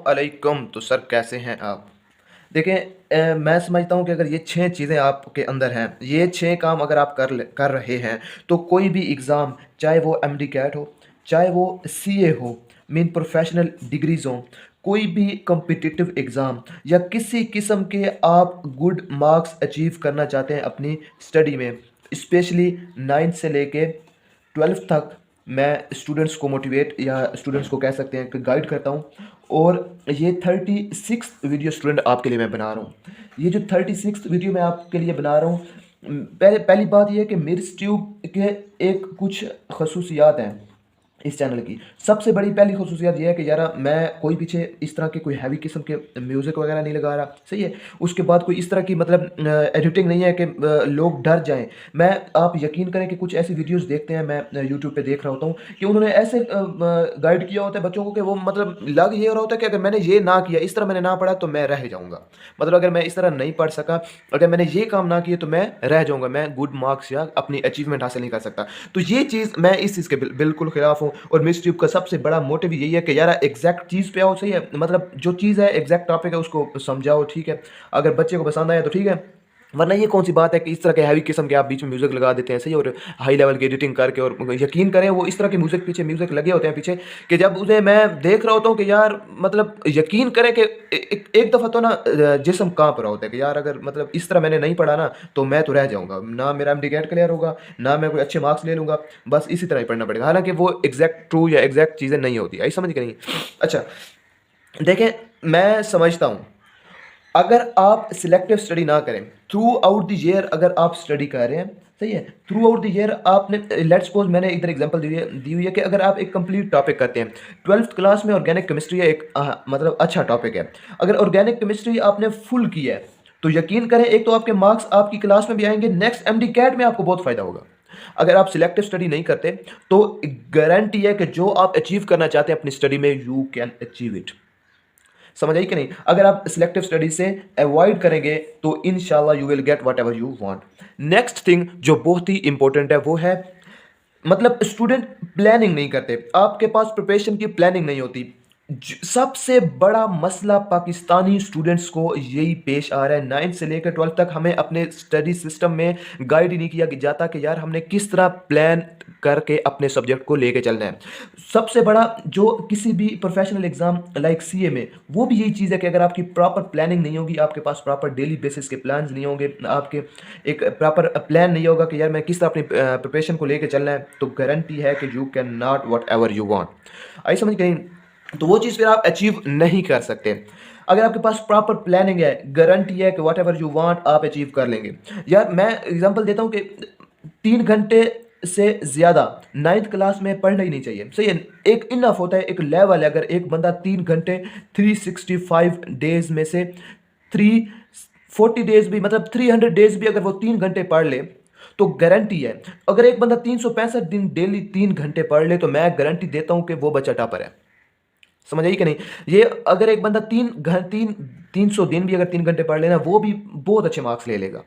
अस्सलामुअलैकुम। तो सर कैसे हैं आप? देखें, मैं समझता हूँ कि अगर ये 6 चीज़ें आपके अंदर हैं, ये 6 काम अगर आप कर रहे हैं, तो कोई भी एग्ज़ाम, चाहे वो एमडी कैट हो, चाहे वो सीए हो, मीन प्रोफेशनल डिग्रीज़ हों, कोई भी कॉम्पिटिटिव एग्ज़ाम या किसी किस्म के आप गुड मार्क्स अचीव करना चाहते हैं अपनी स्टडी में, स्पेशली 9th से लेके 12th तक मैं स्टूडेंट्स को मोटिवेट या स्टूडेंट्स को कह सकते हैं कि गाइड करता हूँ। और ये 36 वीडियो स्टूडेंट आपके लिए मैं बना रहा हूँ। ये जो 36 वीडियो मैं आपके लिए बना रहा हूँ, पहली बात ये है कि मिर्च ट्यूब के एक कुछ खसूसियात हैं इस चैनल की। सबसे बड़ी पहली खसूसियत ये है कि यार मैं कोई पीछे इस तरह के कोई हैवी किस्म के म्यूज़िक वगैरह नहीं लगा रहा, सही है। उसके बाद कोई इस तरह की मतलब एडिटिंग नहीं है कि लोग डर जाएं। मैं आप यकीन करें कि कुछ ऐसी वीडियोस देखते हैं, मैं यूट्यूब पे देख रहा होता हूँ कि उन्होंने ऐसे गाइड किया होता है बच्चों को कि वो मतलब लग ये हो रहा होता है कि अगर मैंने ये ना किया, इस तरह मैंने ना पढ़ा तो मैं रह जाऊँगा। मतलब अगर मैं इस तरह नहीं पढ़ सका, अगर मैंने ये काम ना किए तो मैं रह जाऊँगा, मैं गुड मार्क्स या अपनी अचीवमेंट हासिल नहीं कर सकता। तो ये चीज़, मैं इस चीज़ के बिल्कुल खिलाफ हूँ। और मिस ट्यूब का सबसे बड़ा मोटिव यही है कि यार एग्जैक्ट चीज़ पे आओ, सही है। मतलब जो चीज़ है, एग्जैक्ट टॉपिक है, उसको समझाओ, ठीक है। अगर बच्चे को पसंद आया तो ठीक है, वरना ये कौन सी बात है कि इस तरह के हैवी किस्म के आप बीच में म्यूजिक लगा देते हैं, सही। और हाई लेवल की एडिटिंग करके, और यकीन करें वो इस तरह के म्यूजिक पीछे म्यूजिक लगे होते हैं पीछे, कि जब उन्हें मैं देख रहा होता हूँ कि यार मतलब यकीन करें कि एक दफ़ा तो ना जिस्म कांप रहा होता है कि यार अगर मतलब इस तरह मैंने नहीं पढ़ा ना तो मैं तो रह जाऊँगा, ना मेरा एमडी कैट क्लियर होगा, ना मैं कोई अच्छे मार्क्स ले लूँगा, बस इसी तरह ही पढ़ना पड़ेगा। हालांकि वो एग्जैक्ट ट्रू या एग्जैक्ट चीज़ें नहीं होती, आई समझ के नहीं। अच्छा, देखें, मैं समझता हूँ अगर आप सिलेक्टिव स्टडी ना करें, थ्रू आउट द ईयर अगर आप स्टडी कर रहे हैं, सही है, थ्रू आउट द ईयर आपने, लेट्स सपोज मैंने इधर एग्जांपल दी हुई है कि अगर आप एक कंप्लीट टॉपिक करते हैं, 12th क्लास में ऑर्गेनिक केमिस्ट्री है एक मतलब अच्छा टॉपिक है। अगर ऑर्गेनिक केमिस्ट्री आपने फुल की है तो यकीन करें एक तो आपके मार्क्स आपकी क्लास में भी आएंगे, नेक्स्ट एमडी कैट में आपको बहुत फायदा होगा। अगर आप सिलेक्टिव स्टडी नहीं करते तो गारंटी है कि जो आप अचीव करना चाहते हैं अपनी स्टडी में, यू कैन अचीव इट। समझ आई कि नहीं? अगर आप सिलेक्टिव स्टडी से अवॉइड करेंगे तो इंशाल्लाह you will get what ever you want. Next thing जो बहुत ही इंपॉर्टेंट है वो है, मतलब स्टूडेंट प्लानिंग नहीं करते, आपके पास प्रिपरेशन की प्लानिंग नहीं होती। सबसे बड़ा मसला पाकिस्तानी स्टूडेंट्स को यही पेश आ रहा है। 9th से लेकर 12th तक हमें अपने स्टडी सिस्टम में गाइड ही नहीं किया जाता कि यार हमने किस तरह प्लान करके अपने सब्जेक्ट को लेके चलना है। सबसे बड़ा जो किसी भी प्रोफेशनल एग्जाम लाइक सीए में, वो भी यही चीज़ है कि अगर आपकी प्रॉपर प्लानिंग नहीं होगी, आपके पास प्रॉपर डेली बेसिस के प्लान्स नहीं होंगे, आपके एक प्रॉपर प्लान नहीं होगा कि यार मैं किस तरह अपनी प्रिपरेशन को लेके चलना है, तो गारंटी है कि you can not whatever you want. आई समझ गई? तो वो चीज़ फिर आप अचीव नहीं कर सकते। अगर आपके पास प्रॉपर प्लानिंग है, गारंटी है कि वट एवर यू वांट आप अचीव कर लेंगे। यार मैं एग्जांपल देता हूँ कि 3 घंटे से ज़्यादा 9th क्लास में पढ़ना ही नहीं चाहिए, सही है। एक इनफ होता है, एक लेवल है। अगर एक बंदा 3 घंटे 365 डेज में से 340 डेज भी, मतलब 300 डेज भी अगर वो 3 घंटे पढ़ ले तो गारंटी है। अगर एक बंदा 365 दिन डेली 3 घंटे पढ़ ले तो मैं गारंटी देता हूं कि वो बच्चा टॉपर है। समझ आई कि नहीं? ये अगर एक बंदा 300 दिन भी अगर 3 घंटे पढ़ लेना, वो भी बहुत अच्छे मार्क्स ले लेगा।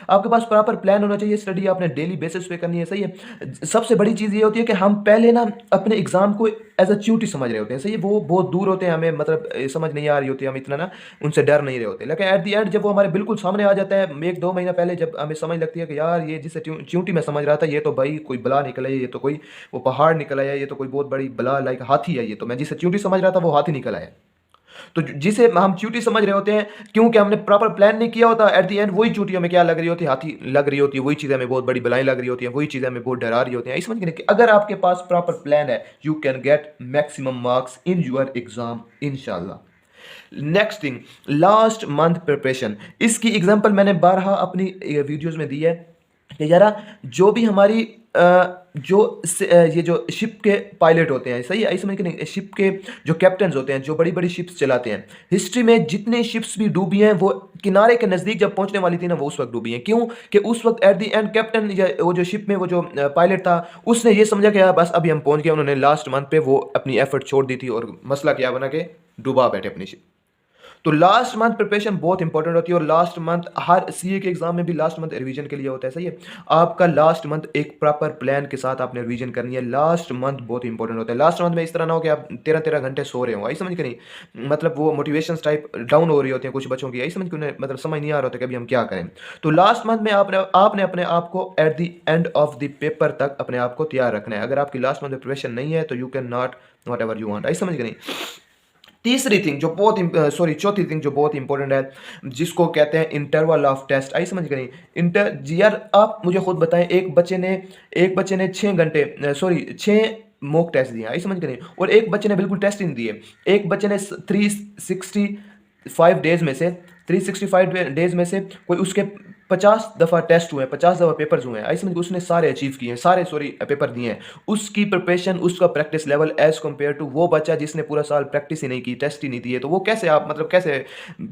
आपके पास प्रॉपर प्लान होना चाहिए, स्टडी आपने डेली बेसिस पे करनी है, सही है। सबसे बड़ी चीज़ ये होती है कि हम पहले ना अपने एग्जाम को एज अ च्यूटी समझ रहे होते हैं, सही है। वो बहुत दूर होते हैं, हमें मतलब समझ नहीं आ रही होती, हम इतना ना उनसे डर नहीं रहे होते। लेकिन एट द एंड जब वो हमारे बिल्कुल सामने आ जाता है, 1-2 महीना पहले जब हमें समझ लगती है कि यार ये जिसे च्यूटी में समझ रहा था, ये तो भाई कोई बला निकल है, ये तो कोई वो पहाड़ निकल आया, ये तो कोई बहुत बड़ी बला लाइक हाथी है, ये तो मैं जिसे च्यूटी समझ रहा था वो हाथी निकल आया। तो जिसे हम च्यूटी समझ रहे होते हैं, क्योंकि हमने प्रॉपर प्लान नहीं किया होता, एट द एंड वही च्यूटी हमें क्या लग रही होती है, हाथी लग रही होती है। वही चीज़ें हमें बहुत बड़ी बलाएं लग रही होती हैं, वही चीज़ें हमें बहुत डरा रही होती हैं। समझ गए कि अगर आपके पास प्रॉपर प्लान है, you can get maximum marks in your exam इंशाल्लाह। Next thing, last month preparation. इसकी एग्जांपल मैंने बारहा अपनी वीडियोस में दी है कि यारा जो भी हमारी ये जो शिप के पायलट होते हैं, सही है, ऐसे समझ के नहीं, शिप के जो कैप्टन होते हैं, जो बड़ी बड़ी शिप्स चलाते हैं, हिस्ट्री में जितने शिप्स भी डूबी हैं वो किनारे के नज़दीक जब पहुंचने वाली थी ना, वो उस वक्त डूबी हैं। क्यों? कि उस वक्त एट द एंड कैप्टन या वो जो शिप में वो जो पायलट था, उसने ये समझा कि यार बस अभी हम पहुंच गए। उन्होंने लास्ट मंथ पे वो अपनी एफर्ट छोड़ दी थी और मसला क्या बना के डुबा बैठे अपनी शिप। तो लास्ट मंथ प्रिपरेशन बहुत इंपॉर्टेंट होती है, और लास्ट मंथ हर सीए के एग्जाम में भी लास्ट मंथ रिवीजन के लिए होता है, सही है। आपका लास्ट मंथ एक प्रॉपर प्लान के साथ आपने रिवीजन करनी है। लास्ट मंथ बहुत इंपॉर्टेंट होता है। लास्ट मंथ में इस तरह ना हो कि आप 13-13 घंटे सो रहे हो, आई समझ के नहीं, मतलब वो मोटिवेशन टाइप डाउन हो रही होती है कुछ बच्चों की, आई समझ के उन्हें मतलब समझ नहीं आ रहा होता कि अभी हम क्या करें। तो लास्ट मंथ में आपने आपने अपने आप को at the end of the paper तक अपने आप को तैयार रखना है। अगर आपकी लास्ट मंथ में प्रिपरेशन नहीं है तो you can not whatever you want, आई समझ के नहीं। तीसरी थिंग जो बहुत सॉरी चौथी थिंग जो बहुत इंपॉर्टेंट है, जिसको कहते हैं इंटरवल ऑफ टेस्ट, आई समझ गए नहीं। यार आप मुझे खुद बताएं, एक बच्चे ने 6 घंटे सॉरी 6 मॉक टेस्ट दिए, आई समझ गए नहीं, और एक बच्चे ने बिल्कुल टेस्ट ही नहीं दिए। एक बच्चे ने 365 डेज में से 365 डेज में से कोई उसके 50 दफ़ा टेस्ट हुए हैं, 50 दफ़ा पेपर्स हुए हैं, आई समझ, उसने सारे अचीव किए हैं, सारे सॉरी पेपर दिए हैं। उसकी प्रिपरेशन, उसका practice level as compare to वो बच्चा जिसने पूरा साल प्रैक्टिस ही नहीं की, टेस्ट ही नहीं दिए, तो वो कैसे आप मतलब कैसे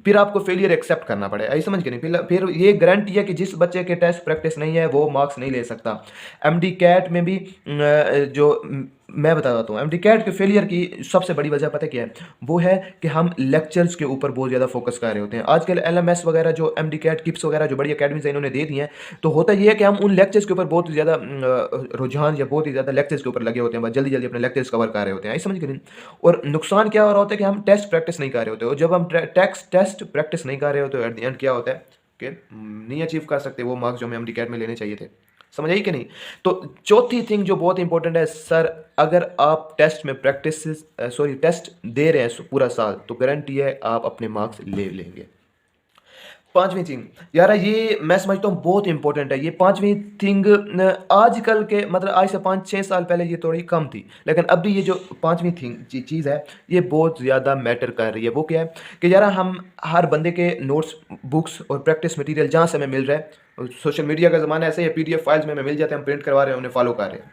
फिर आपको फेलियर एक्सेप्ट करना पड़े, आई समझ के नहीं। फिर ये गारंटी है कि जिस बच्चे के टेस्ट प्रैक्टिस नहीं है वो मार्क्स नहीं ले सकता। एमडी कैट में भी मैं बता देता हूँ, एमडी कैट के फेलियर की सबसे बड़ी वजह पता क्या है, वो है कि हम लेक्चर्स के ऊपर बहुत ज़्यादा फोकस कर रहे होते हैं। आजकल एलएमएस वगैरह जो एमडी कैट किप्स वगैरह जो बड़ी अकेडमीज इन्होंने दे दी हैं, तो होता ये है कि हम उन लेक्चर्स के ऊपर बहुत ज़्यादा रुझान या बहुत ही ज़्यादा लेक्चर्स के ऊपर लगे होते हैं, बस जल्दी जल्दी अपने लेक्चर्स कवर कर रहे होते हैं, आई समझ के नहीं। और नुकसान क्या हो रहा होता है कि हम टेस्ट प्रैक्टिस नहीं कर रहे होते, और जब हम टेस्ट प्रैक्टिस नहीं कर रहे होते, एट द एंड क्या होता है कि नहीं अचीव कर सकते वो मार्क्स जो हमें एमडी कैट में लेने चाहिए थे, समझ आई कि नहीं। तो चौथी थिंग जो बहुत इंपॉर्टेंट है सर, अगर आप टेस्ट में टेस्ट दे रहे हैं पूरा साल, तो गारंटी है आप अपने मार्क्स ले लेंगे। पांचवी थिंग यार, ये मैं समझता हूँ बहुत इंपॉर्टेंट है। ये पांचवी थिंग आजकल के मतलब आज से 5-6 साल पहले ये थोड़ी कम थी, लेकिन अभी ये जो पांचवी थिंग चीज़ है ये बहुत ज़्यादा मैटर कर रही है। वो क्या है कि यार हम हर बंदे के नोट्स, बुक्स और प्रैक्टिस मटेरियल जहाँ से हमें मिल रहा है, सोशल मीडिया का ज़माना ऐसे ही, पीडीएफ फाइल्स में हमें मिल जाते हैं, हम प्रिंट करवा रहे हैं, उन्हें फॉलो कर रहे हैं।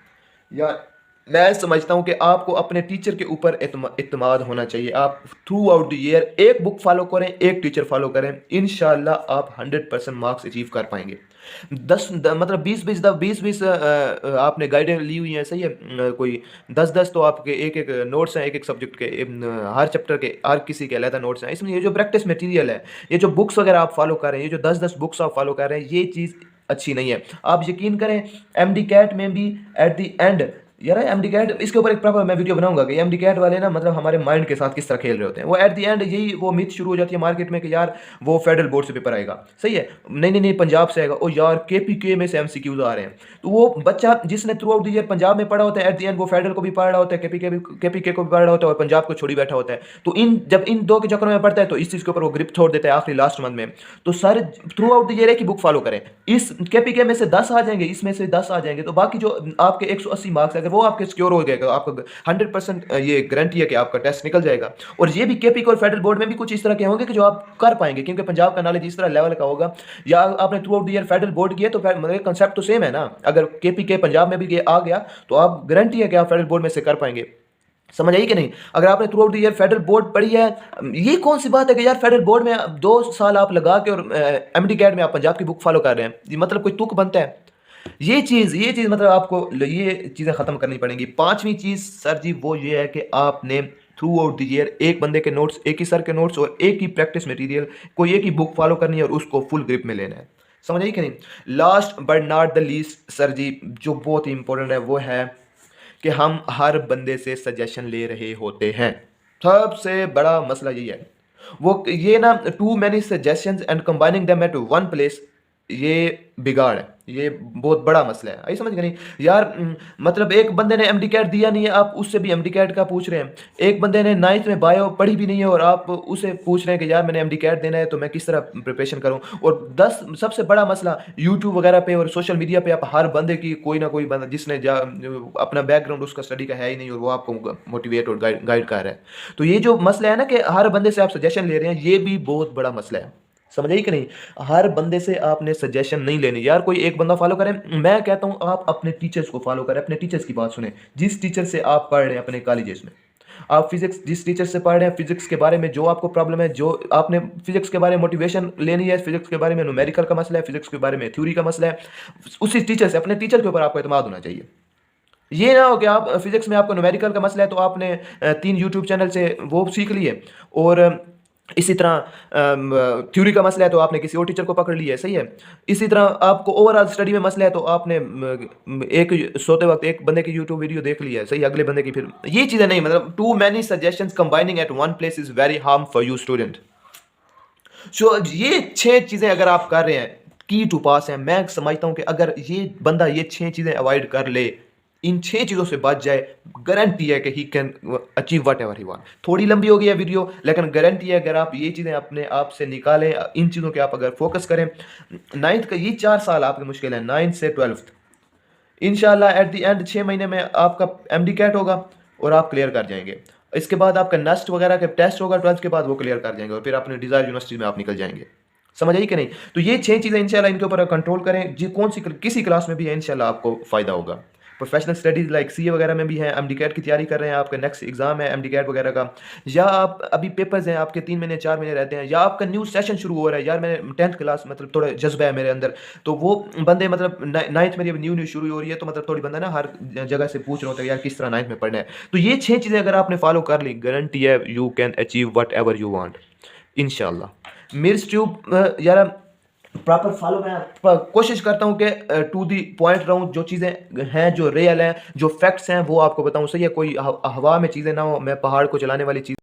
यार मैं समझता हूँ कि आपको अपने टीचर के ऊपर इत्मीनान होना चाहिए। आप थ्रू आउट द ईयर एक बुक फॉलो करें, एक टीचर फॉलो करें, इंशाल्लाह आप 100% मार्क्स अचीव कर पाएंगे। मतलब 20-20 आपने गाइडें ली हुई हैं, सही है, कोई 10-10 तो आपके एक एक नोट्स हैं, एक एक सब्जेक्ट के, हर चैप्टर के हर किसी के अलग नोट्स हैं। इसमें ये जो प्रैक्टिस मटेरियल है, ये जो बुक्स वगैरह आप फॉलो कर रहे हैं, ये जो 10-10 बुक्स आप फॉलो कर रहे हैं, ये चीज़ अच्छी नहीं है। आप यकीन करें एमडी कैट में भी एट द एंड यार एमडी कैट, इसके ऊपर एक प्रॉपर मैं वीडियो बनाऊंगा कि एमडी कैट वाले ना मतलब हमारे माइंड के साथ किस तरह खेल रहे होते हैं। वो एट द एंड यही वो मिथ शुरू हो जाती है मार्केट में कि यार वो फेडरल बोर्ड से पेपर आएगा, सही है, नहीं पंजाब से आएगा, ओ यार केपीके में से एमसीक्यूज आ रहे हैं। तो वो बच्चा जिसने through out the year Punjab में पढ़ा होता है, एट द एंड वो फेडरल को भी पढ़ रहा होता है, केपीके को भी पढ़ रहा होता है, और पंजाब को छोड़ी बैठा होता है। तो जब इन दो के चक्कर में पढ़ता है तो इस चीज़ के ऊपर वो ग्रिप छोड़ देता है आखिरी लास्ट मंथ में। तो sir through out the year की बुक फॉलो करें, इस केपीके में से 10 आ जाएंगे, इसमें से 10 आ जाएंगे, तो बाकी जो आपके 180 मार्क्स अगर वो आपके सिक्योर हो गए, आपको 100% ये गारंटी है कि आपका टेस्ट निकल जाएगा। और ये भी केपी और फेडरल बोर्ड में भी कुछ इस तरह के होंगे कि जो आप कर पाएंगे, क्योंकि पंजाब का नॉलेज इस तरह लेवल का होगा, या आपने through out the year federal board किया तो मतलब कंसेप्ट तो सेम है ना। अगर केपी के पंजाब में भी आ गया तो आप गारंटी है कि आप फेडरल बोर्ड में से कर पाएंगे, समझ आई कि नहीं। अगर आपने through out the year federal board पढ़ी है, ये कौन सी बात है कि यार फेडरल बोर्ड में 2 साल आप लगा के और एमडी कैट में आप पंजाब की बुक फॉलो कर रहे हैं, ये मतलब कोई तुक बनता है। ये चीज़ मतलब आपको ये चीज़ें ख़त्म करनी पड़ेंगी। पांचवी चीज़ सर जी वो ये है कि आपने थ्रू आउट द ईयर एक बंदे के नोट्स, एक ही सर के नोट्स और एक ही प्रैक्टिस मटेरियल, कोई एक ही बुक फॉलो करनी है और उसको फुल ग्रिप में लेना है, समझ आई कि नहीं। Last but not the least sir ji जो बहुत ही इंपॉर्टेंट है वो है कि हम हर बंदे से सजेशन ले रहे होते हैं। सबसे बड़ा मसला यही है, वो ये ना too many suggestions and combining them at one place, ये बिगाड़ है, ये बहुत बड़ा मसला है, आई समझ गए नहीं यार। मतलब एक बंदे ने एमडी कैट दिया नहीं है, आप उससे भी एमडी कैट का पूछ रहे हैं। एक बंदे ने 9th में बायो पढ़ी भी नहीं है और आप उसे पूछ रहे हैं कि यार मैंने एमडी कैट देना है तो मैं किस तरह प्रिपरेशन करूं। और 10 सबसे बड़ा मसला यूट्यूब वगैरह पे और सोशल मीडिया पे आप हर बंदे की कोई ना कोई बंदा जिसने अपना बैकग्राउंड उसका स्टडी का है ही नहीं और वो आपको मोटिवेट और गाइड कर रहा है। तो ये जो मसला है ना कि हर बंदे से आप सजेशन ले रहे हैं, ये भी बहुत बड़ा मसला है, समझ आई कि नहीं। हर बंदे से आपने सजेशन नहीं लेनी यार, कोई एक बंदा फॉलो करें। मैं कहता हूं आप अपने टीचर्स को फॉलो करें, अपने टीचर्स की बात सुने। जिस टीचर से आप पढ़ रहे हैं अपने कॉलेजेस में, आप फिजिक्स जिस टीचर से पढ़ रहे हैं, फिजिक्स के बारे में जो आपको प्रॉब्लम है, जो आपने फिजिक्स के बारे में मोटिवेशन लेनी है, फिजिक्स के बारे में न्यूमेरिकल का मसला है, फिजिक्स के बारे में थ्योरी का मसला है, उसी टीचर से, अपने टीचर के ऊपर आपको एतमाद होना चाहिए। ये ना हो कि आप फिजिक्स में आपको न्यूमेरिकल का मसला है तो आपने 3 यूट्यूब चैनल से वो सीख लिए, और इसी तरह थ्योरी का मसला है तो आपने किसी और टीचर को पकड़ लिया है, सही है। इसी तरह आपको ओवरऑल स्टडी में मसला है तो आपने एक सोते वक्त एक बंदे की यूट्यूब वीडियो देख लिया है, सही, अगले बंदे की फिर ये चीज़ें नहीं, मतलब too many suggestions combining at one place is very harm for you student. So ये 6 चीज़ें अगर आप कर रहे हैं, की टू पास है, मैं समझता हूँ कि अगर ये बंदा ये 6 चीज़ें अवॉइड कर ले, इन 6 चीज़ों से बच जाए, गारंटी है कि he can achieve whatever he want. थोड़ी लंबी हो गई है वीडियो, लेकिन गारंटी है अगर आप ये चीज़ें अपने आप से निकालें, इन चीज़ों के आप अगर फोकस करें, 9th का ये 4 साल आपके मुश्किल है, 9th से 12th, इंशाल्लाह एट द एंड 6 महीने में आपका एमडी कैट होगा और आप क्लियर कर जाएंगे। इसके बाद आपका नेस्ट वगैरह का टेस्ट होगा 12th के बाद, वो क्लियर कर जाएंगे और फिर अपने डिजायर यूनिवर्सिटी में आप निकल जाएंगे। समझ आई कि नहीं? तो ये 6 चीज़ें इंशाल्लाह इनके ऊपर कंट्रोल करें, जी कौन सी किसी क्लास में भी है इंशाल्लाह आपको फ़ायदा होगा। प्रोफेशनल स्टडीज़ लाइक सीए वगैरह में भी है, एमडी कैट की तैयारी कर रहे हैं, आपका नेक्स्ट एग्जाम है एमडी कैट वगैरह का, या आप अभी पेपर्स हैं आपके 3 महीने 4 महीने रहते हैं, या आपका न्यू सेशन शुरू हो रहा है, यार मैं 10th क्लास मतलब थोड़ा जज्बा है मेरे अंदर, तो वो बंदे मतलब 9th मेरी अभी न्यू शुरू हो रही है, तो मतलब थोड़ी बंदा ना हर जगह से पूछ रहा होता है यार किस तरह 9th में पढ़ना है। तो ये 6 चीज़ें अगर आपने फॉलो कर ली, गारंटी है you can achieve what ever you want इंशाल्लाह। मेरे ट्यूब यार प्रॉपर फॉलो मैं कोशिश करता हूँ कि टू दी पॉइंट रहूँ, जो चीज़ें हैं जो रियल हैं जो फैक्ट्स हैं वो आपको बताऊँ, सही है, कोई हवा में चीज़ें ना हो, मैं पहाड़ को चलाने वाली चीज़